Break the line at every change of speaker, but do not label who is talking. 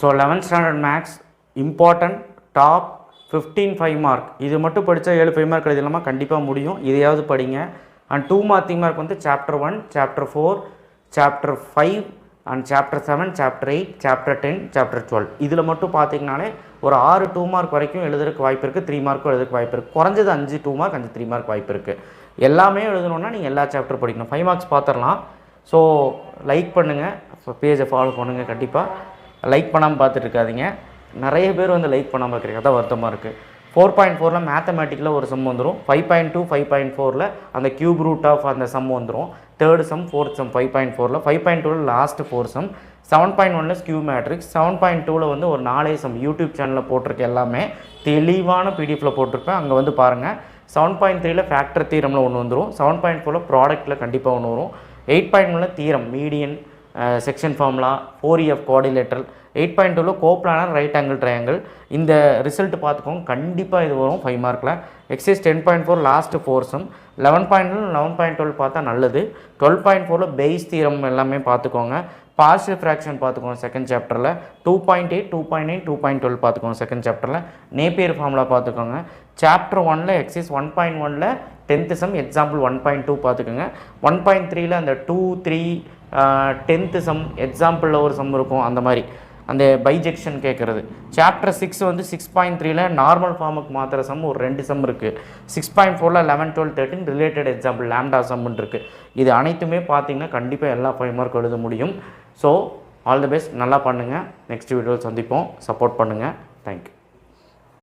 So 11th standard maths important top 15 5 mark இது மட்டும் படித்தா 7 5 மார்க் எழுதலாமா? கண்டிப்பாக முடியும். இதையாவது படிங்க. அண்ட் 2 மார்க் 3 மார்க் வந்து chapter 1, chapter 4, chapter 5 and chapter 7, chapter 8, chapter 10, chapter 12 இதில் மட்டும் பார்த்தீங்கனாலே ஒரு 6 2 மார்க் வரைக்கும் எழுதுறதுக்கு வாய்ப்பு இருக்குது. 3 மார்க்கும் எழுதுறதுக்கு வாய்ப்பு இருக்குது. குறைஞ்சது 5 2 மார்க் 5 3 மார்க் வாய்ப்பு இருக்குது. எல்லாமே எழுதணுன்னா நீங்கள் எல்லா சாப்டர் படிக்கணும். 5 மார்க்ஸ் பார்த்துடலாம். ஸோ லைக் பண்ணுங்கள், ஸோ பேஜை ஃபாலோ பண்ணுங்கள். கண்டிப்பாக லைக் பண்ணாமல் பார்த்துட்டு இருக்காதிங்க. நிறைய பேர் வந்து லைக் பண்ணாமல் இருக்கிறீங்க, அதான் வருத்தமாக இருக்குது. 4.4 மேத்தமேட்டிக்கில் ஒரு சம் வந்துடும். 5.2 5.4 அந்த கியூப் ரூட் ஆஃப் அந்த சம் வந்துடும். Third sum, fourth sum 5.4 5.2 last 4 sum. 7.1 skew matrix. 7.2 வந்து ஒரு 4 சம் யூடியூப் சேனலில் போட்டிருக்க எல்லாமே தெளிவான பிடிஎஃப்பில் போட்டிருப்பேன், அங்கே வந்து பாருங்கள். 7.3 ஃபேக்டர் தீரமில் ஒன்று வந்துடும். 7.4 ப்ராடக்ட்டில் கண்டிப்பாக ஒன்று வரும். 8.1 தீரம் median section formula 4EF quadrilateral. 8.2 coplanar right angle triangle. இந்த ரிசல்ட் பார்த்துக்கோங்க, கண்டிப்பாக இது வரும் 5 மார்க்கில். Exercise 10.4 last 4 some. 11.1 11.12 பார்த்தா நல்லது. 12.4 பேஸ் தீரம் எல்லாமே பார்த்துக்கோங்க. பார்ஷியல் ஃப்ராக்ஷன் பார்த்துக்கோங்க செகண்ட் சாப்டரில். 2.8 2.9 2.12 பார்த்துக்கோங்க செகண்ட் சாப்டரில். நேப்பியர் ஃபார்முலா பார்த்துக்கோங்க. Chapter 1 exercise 1.1 10th sum example 1.2 பார்த்துக்கோங்க. 1.3 அந்த 2 3 10th சம் எக்ஸாம்பிளில் ஒரு சம் இருக்கும், அந்த மாதிரி அந்த பைஜெக்ஷன் கேட்குறது. சாப்டர் 6 வந்து 6.3 நார்மல் ஃபார்முக்கு மாத்திர சம் ஒரு 2 சம் இருக்குது. 6.4 11 12 13 ரிலேட்டட் எக்ஸாம்பிள் லாம்டா சம்னு இருக்குது. இது அனைத்துமே பார்த்தீங்கன்னா கண்டிப்பாக எல்லா 5 மார்க் எழுத முடியும். ஸோ ஆல் தி பெஸ்ட், நல்லா பண்ணுங்கள். நெக்ஸ்ட் வீடியோவில் சந்திப்போம். சப்போர்ட் பண்ணுங்கள். தேங்க்யூ.